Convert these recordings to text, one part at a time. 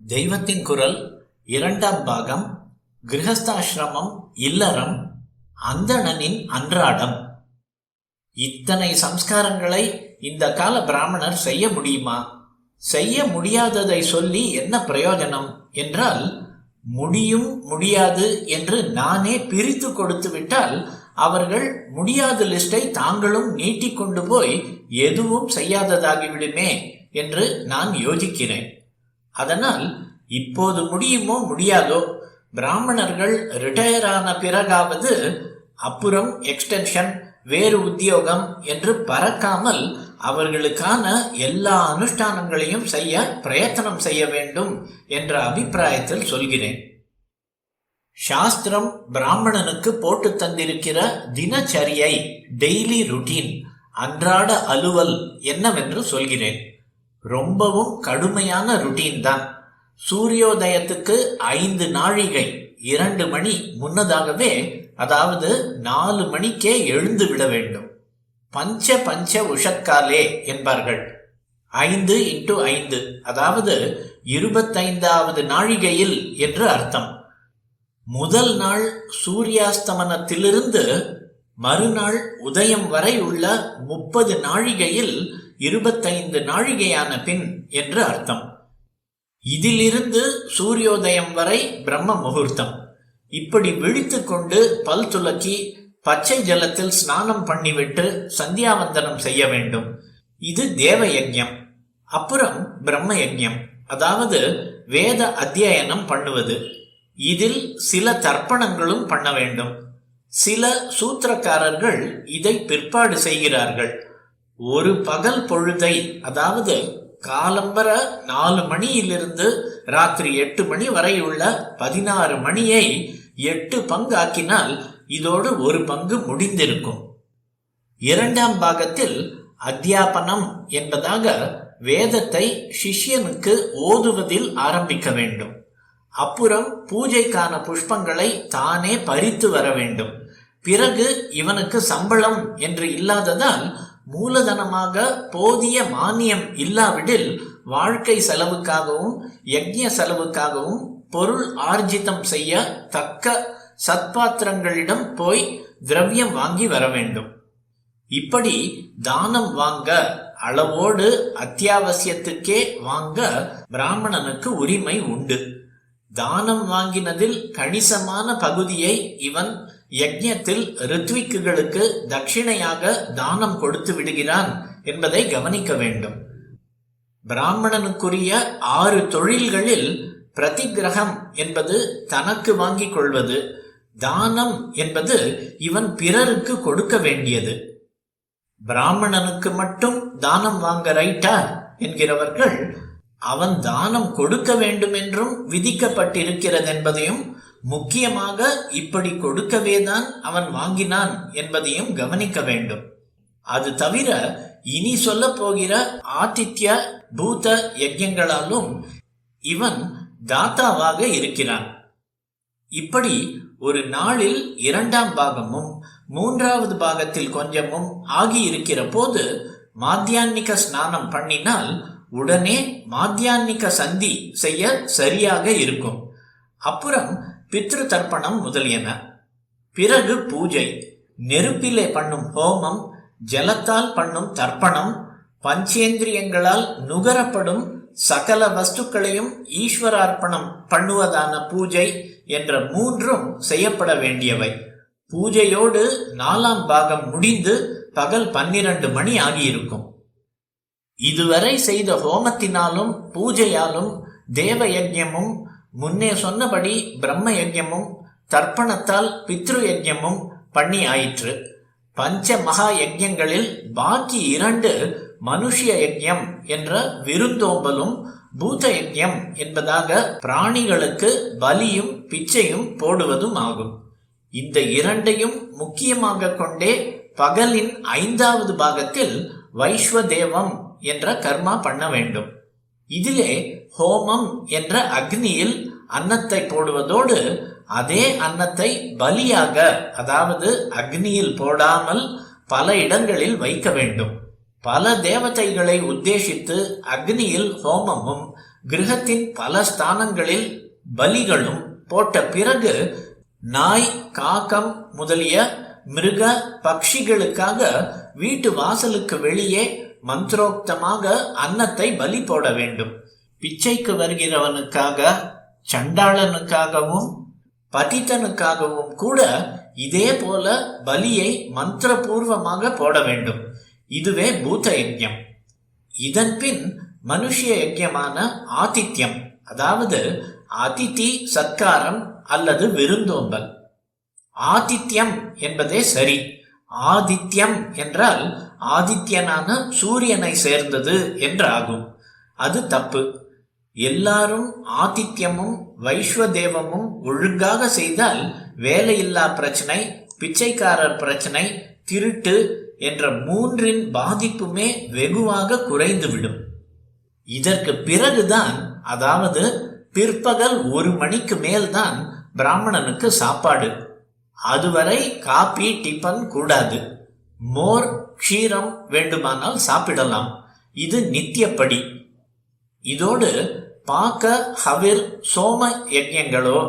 தெய்வத்தின் குரல் இரண்டாம் பாகம். கிரகஸ்தாசிரமம், இல்லறம், அந்தணனின் அன்றாடம். இத்தனை சம்ஸ்காரங்களை இந்த கால பிராமணர் செய்ய முடியுமா? செய்ய முடியாததை சொல்லி என்ன பிரயோஜனம் என்றால், முடியும் முடியாது என்று நானே பிரித்து கொடுத்து விட்டால் அவர்கள் முடியாத லிஸ்டை தாங்களும் நீட்டிக்கொண்டு போய் எதுவும் செய்யாததாகிவிடுமே என்று நான் யோசிக்கிறேன். அதனால் இப்போது முடியுமோ முடியாதோ, பிராமணர்கள் ரிட்டையர் ஆன பிறகாவது அப்புறம் எக்ஸ்டென்ஷன், வேறு உத்தியோகம் என்று பறக்காமல் அவர்களுக்கான எல்லா அனுஷ்டானங்களையும் செய்ய பிரயத்தனம் செய்ய வேண்டும் என்ற அபிப்பிராயத்தில் சொல்கிறேன். சாஸ்திரம் பிராமணனுக்கு போட்டு தந்திருக்கிற தினச்சரியை, டெய்லி ருட்டீன், அன்றாட அலுவல் என்னவென்று சொல்கிறேன். ரொம்பவும் கடுமையான ருட்டீன் தான். சூரியோதயத்துக்கு 5 நாழிகை 2 மணி முன்னதாகவே, அதாவது 4 மணிக்கே எழுந்து விட வேண்டும். பஞ்ச பஞ்ச உஷக்காலே என்பார்கள். 5 × 5, அதாவது 25வது நாழிகையில் என்று அர்த்தம். முதல் நாள் சூரியாஸ்தமனத்திலிருந்து மறுநாள் உதயம் வரை உள்ள 30 நாழிகையில் 25 நாழிகையான பின் என்று அர்த்தம். இதிலிருந்து சூரியோதயம் வரை பிரம்ம முகூர்த்தம். இப்படி விழித்து கொண்டு பல் துலக்கி பச்சை ஜலத்தில் ஸ்நானம் பண்ணிவிட்டு சந்தியாவந்தனம் செய்ய வேண்டும். இது தேவ யஜ்ஞம். அப்புறம் பிரம்ம யஜ்ஞம், அதாவது வேத அத்தியனம் பண்ணுவது. இதில் சில தர்ப்பணங்களும் பண்ண வேண்டும். சில சூத்திரக்காரர்கள் இதை பிற்பாடு செய்கிறார்கள். ஒரு பகல் பொழுதை, அதாவது காலம்பர 4 மணியிலிருந்து ராத்திரி 8 மணி வரை உள்ள 16 மணியை 8 பங்காக்கினால் இதோடு ஒரு பங்கு முடிந்திருக்கும். இரண்டாம் பாகத்தில் அத்தியாபனம் என்பதாக வேதத்தை சிஷ்யனுக்கு ஓதுவதில் ஆரம்பிக்க வேண்டும். அப்புறம் பூஜைக்கான புஷ்பங்களை தானே பறித்து வர வேண்டும். பிறகு இவனுக்கு சம்பளம் என்று இல்லாததால் மூலதனமாக போதிய மானியம் இல்லாவிடில் வாழ்க்கை செலவுக்காகவும் யஜ்ஞ செலவுக்காகவும் பொருள் ஆர்ஜிதம் செய்ய தக்க சத்பாத்திரங்களிடம் போய் திரவியம் வாங்கி வர வேண்டும். இப்படி தானம் வாங்க, அளவோடு அத்தியாவசியத்துக்கே வாங்க பிராமணனுக்கு உரிமை உண்டு. தானம் வாங்கினதில் கணிசமான பகுதியை இவன் யஜ்ஞத்தில் ரித்விக்குகளுக்கு தட்சிணையாக தானம் கொடுத்து விடுகிறான் என்பதை கவனிக்க வேண்டும். பிராமணனுக்குரிய 6 தொழில்களில் பிரதிகிரகம் என்பது தனக்கு வாங்கிக் கொள்வது, தானம் என்பது இவன் பிறருக்கு கொடுக்க வேண்டியது. பிராமணனுக்கு மட்டும் தானம் வாங்க ரைட்டா என்கிறவர்கள், அவன் தானம் கொடுக்க வேண்டும் என்றும் விதிக்கப்பட்டிருக்கிறது என்பதையும், முக்கியமாக இப்படி கொடுக்கவேதான் அவன் வாங்கினான் என்பதையும் கவனிக்க வேண்டும். அது தவிர இனி சொல்ல போகிற ஆதித்ய பூத யஜ்ஞங்களாலும் இவன் தாத்தாவாக இருக்கிறான். இப்படி ஒரு நாளில் 2ஆம் பாகமும் 3வது பாகத்தில் கொஞ்சமும் ஆகியிருக்கிற போது மாத்தியான்னிக ஸ்நானம் பண்ணினால் உடனே மாத்தியான்னிக சந்தி செய்ய சரியாக இருக்கும். அப்புறம் பித்ரு தர்ப்பணம் முதலியன. பிறகு பூஜை, நெருப்பிலே பண்ணும் ஹோமம், ஜலத்தால் பண்ணும் தர்ப்பணம், பஞ்சேந்திரியங்களால் நுகரப்படும் சகல வஸ்துக்களையும் ஈஸ்வரார்ப்பணம் பண்ணுவதான பூஜை என்ற 3ம் செய்யப்பட வேண்டியவை. பூஜையோடு 4ஆம் பாகம் முடிந்து பகல் 12 மணி ஆகியிருக்கும். இதுவரை செய்த ஹோமத்தினாலும் பூஜையாலும் தேவ யஜ்ஞமும், முன்னே சொன்னபடி பிரம்ம யஜ்ஞமும், தர்ப்பணத்தால் பித்ரு யஜ்ஞமும் பண்ணி ஆயிற்று. பஞ்ச மகா யஜ்ஞங்களில் பாக்கி 2 மனுஷ்ய யஜ்ஞம் என்ற விருந்தோம்பலும், பூத யஜ்ஞம் என்பதாக பிராணிகளுக்கு பலியும் பிச்சையும் போடுவதும் ஆகும். இந்த 2ஐயும் முக்கியமாக கொண்டே பகலின் 5வது பாகத்தில் வைஸ்வதேவம் என்ற கர்மா பண்ண வேண்டும். இதிலே ஹோமம் என்ற அக்னியில் அன்னத்தை போடுவதோடு அதே அன்னத்தை பலியாக, அதாவது அக்னியில் போடாமல் பல இடங்களில் வைக்க வேண்டும். பல தேவதைகளை உத்தேசித்து அக்னியில் ஹோமமும் கிரகத்தின் பல ஸ்தானங்களில் பலிகளும் போட்ட பிறகு நாய், காகம் முதலிய மிருக பட்சிகளுக்காக வீட்டு வாசலுக்கு வெளியே மந்திரோக்தமாக அன்னத்தை பலி போட வேண்டும். பிச்சைக்கு வருகிறவனுக்காக, சண்டாளனுக்காகவும் பதித்தனுக்காகவும் கூட இதே போல பலியை மந்திரபூர்வமாக போட வேண்டும். இதுவே பூத யஜ்ஞம். இதன் பின் மனுஷ்ய யஜ்ஞமான ஆதித்யம், அதாவது அதிதி சத்காரம் அல்லது விருந்தோம்பல். ஆதித்யம் என்பதே சரி. ஆதித்யம் என்றால் ஆதித்யனான சூரியனை சேர்ந்தது என்றாகும். அது தப்பு. எல்லாரும் ஆதித்யமும் வைஸ்வதேவமும் ஒழுங்காக செய்தால் வேலையில்லா பிரச்சனை, பிச்சைக்காரர் பிரச்சனை, திருட்டு என்ற மூன்றின் பாதிப்புமே வெகுவாக குறைந்துவிடும். இதற்கு பிறகுதான், அதாவது பிற்பகல் 1 மணிக்கு மேல்தான் பிராமணனுக்கு சாப்பாடு. அதுவரை காபி, டிபன் கூடாது. மோர், க்ஷீரம் வேண்டுமானால் சாப்பிடலாம். இது நித்தியப்படி. இதோடு பாக்க, ஹவிர், சோம யஜ்ஞங்களோ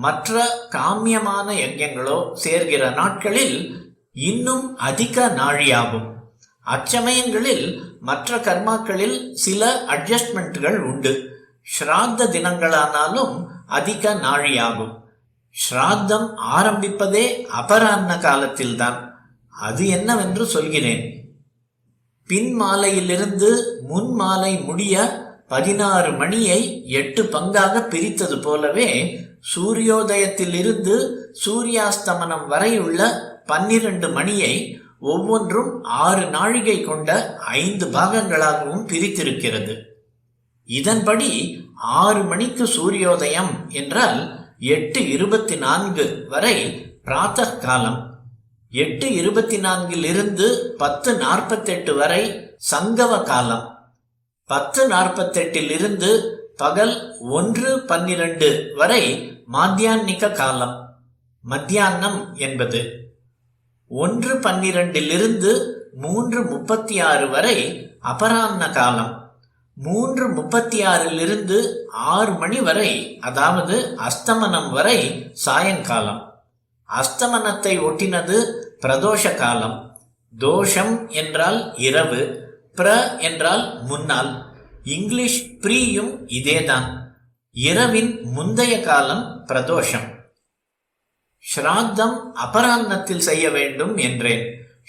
மற்ற காமியமான யஜ்ஞங்களோ சேர்கிற நாட்களில் இன்னும் அதிக நாழியாகும். அச்சமயங்களில் மற்ற கர்மாக்களில் சில அட்ஜஸ்ட்மெண்ட்கள் உண்டு. ஸ்ராத்த தினங்களானாலும் அதிக நாழியாகும். ஸ்ராத்தம் ஆரம்பிப்பதே அபரான்ன காலத்தில்தான். அது என்னவென்று சொல்கிறேன். பின் மாலையிலிருந்து முன் மாலை முடிய 16 மணியை 8 பங்காக பிரித்தது போலவே சூரியோதயத்திலிருந்து சூரியாஸ்தமனம் வரை உள்ள 12 மணியை ஒவ்வொன்றும் 6 நாழிகை கொண்ட 5 பாகங்களாகவும் பிரித்திருக்கிறது. இதன்படி 6 மணிக்கு சூரியோதயம் என்றால் 8:24 வரை பிராத்தः காலம், 8:24 10:48 வரை சங்கவ காலம், 10:48 பகல் 1:12 வரை மாத்தியான்னிக காலம், மத்தியானம் என்பது. 1:12 3:36 வரை அபரான்ன காலம், 3:36 6 மணி வரை, அதாவது அஸ்தமனம் வரை சாயங்காலம். அஸ்தமனத்தை ஒட்டினது பிரதோஷ காலம். தோஷம் என்றால் இரவு, பிர என்றால் முன்னால். இங்கிலீஷ் ப்ரீயும் இதேதான். இரவின் முந்தைய காலம் பிரதோஷம். ஸ்ராத்தம் அபரான்னத்தில் செய்ய வேண்டும் என்றேன்.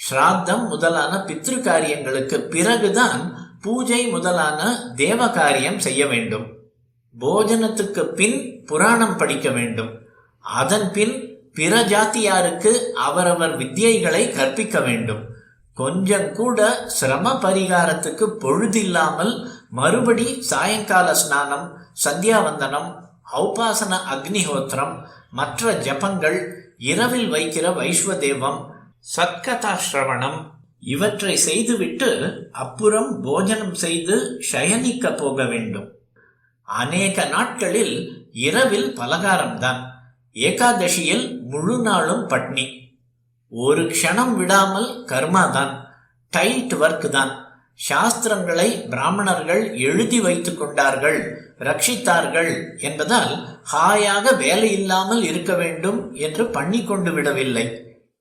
ஸ்ராத்தம் முதலான பித்ரு காரியங்களுக்கு பிறகுதான் பூஜை முதலான தேவ காரியம் செய்ய வேண்டும். போஜனத்துக்கு பின் புராணம் படிக்க வேண்டும். அதன் பின் பிற ஜாத்தியாருக்கு அவரவர் வித்யைகளை கற்பிக்க வேண்டும். கொஞ்சம் கூட சிரம பரிகாரத்துக்கு பொழுதில்லாமல் மறுபடி சாயங்கால ஸ்நானம், சந்தியாவந்தனம், ஔபாசன அக்னிஹோத்திரம், மற்ற ஜபங்கள், இரவில் வைக்கிற வைஸ்வதேவம், சத்கதாஸ்ரவணம் இவற்றை செய்துவிட்டு அப்புறம் போஜனம் செய்து ஷயனிக்க போக வேண்டும். அநேக நாட்களில் இரவில் பலகாரம்தான். ஏகாதசியில் முழு நாளும் பட்னி. ஒரு க்ஷணம் விடாமல் கர்மாதான், டைட் ஒர்க் தான். சாஸ்திரங்களை பிராமணர்கள் எழுதி வைத்துக் கொண்டார்கள், ரட்சித்தார்கள் என்பதால் ஹாயாக வேலையில்லாமல் இருக்க வேண்டும் என்று பண்ணி கொண்டு விடவில்லை.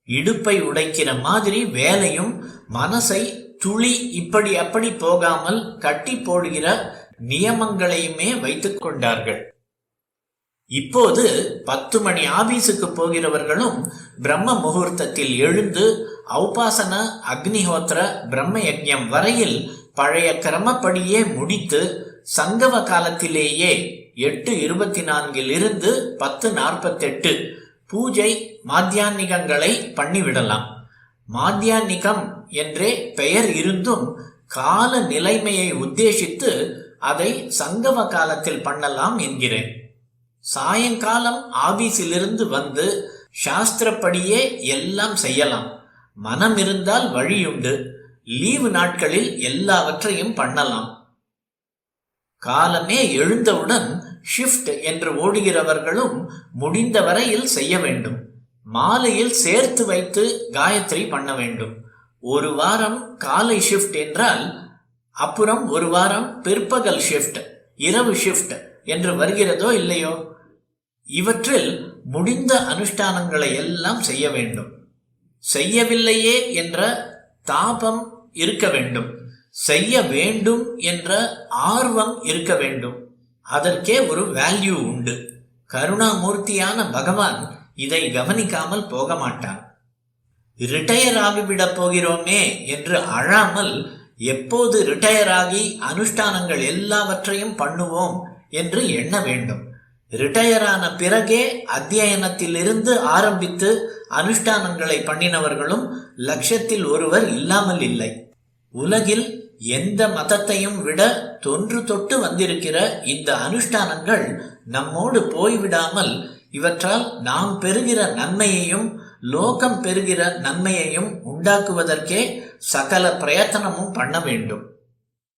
இடுப்பை உடைக்கிற மாதிரி வேலையும் மனசை துளி இப்படி அப்படி போகாமல் கட்டி போடுகிற நியமங்களையுமே வைத்துக் கொண்டார்கள். இப்போது 10 மணி ஆபீஸுக்கு போகிறவர்களும் பிரம்ம முகூர்த்தத்தில் எழுந்து ஔபாசன அக்னிஹோத்திர பிரம்ம யஜ்ஞம் வரையில் பழைய கிரமப்படியே முடித்து சங்கவ காலத்திலேயே 8:24 10:48 பூஜை மாத்தியான்னிகங்களை பண்ணிவிடலாம். மாத்தியான்னிகம் என்றே பெயர் இருந்தும் கால நிலைமையை உத்தேசித்து அதை சங்கவ காலத்தில் பண்ணலாம் என்கிறேன். சாயங்காலம் ஆபீஸிலிருந்து வந்து சாஸ்திரப்படியே எல்லாம் செய்யலாம். மனம் இருந்தால் வழியுண்டு. லீவு நாட்களில் எல்லாவற்றையும் பண்ணலாம். காலமே எழுந்தவுடன் ஷிஃப்ட் என்று ஓடுகிறவர்களும் முடிந்த வரையில் செய்ய வேண்டும். மாலையில் சேர்த்து வைத்து காயத்ரி பண்ண வேண்டும். 1 வாரம் காலை ஷிஃப்ட் என்றால் அப்புறம் 1 வாரம் பிற்பகல் ஷிஃப்ட். இரவு ஷிஃப்ட் என்று வருகிறதோ இல்லையோ? இவற்றில் முடிந்த அனுஷ்டானங்களை எல்லாம் செய்ய வேண்டும். செய்யவில்லையே என்ற தாபம் இருக்க வேண்டும். செய்ய வேண்டும் என்ற ஆர்வம் இருக்க வேண்டும். அதற்கே ஒரு வேல்யூ உண்டு. கருணாமூர்த்தியான பகவான் இதை கவனிக்காமல் போக மாட்டான். ரிட்டையர் ஆகிவிடப் போகிறோமே என்று அழாமல் எப்போது ரிட்டையர் ஆகி அனுஷ்டானங்கள் எல்லாவற்றையும் பண்ணுவோம் என்று எண்ண வேண்டும். ரிட்டையரான பிறகே அத்தியனத்திலிருந்து ஆரம்பித்து அனுஷ்டானங்களை பண்ணினவர்களும் லட்சத்தில் ஒருவர் இல்லாமல் இல்லை. உலகில் எந்த மதத்தையும் விட தொன்று தொட்டு வந்திருக்கிற இந்த அனுஷ்டானங்கள் நம்மோடு போய்விடாமல் இவற்றால் நாம் பெறுகிற நன்மையையும் லோகம் பெறுகிற நன்மையையும் உண்டாக்குவதற்கே சகல பிரயத்தனமும் பண்ண வேண்டும்.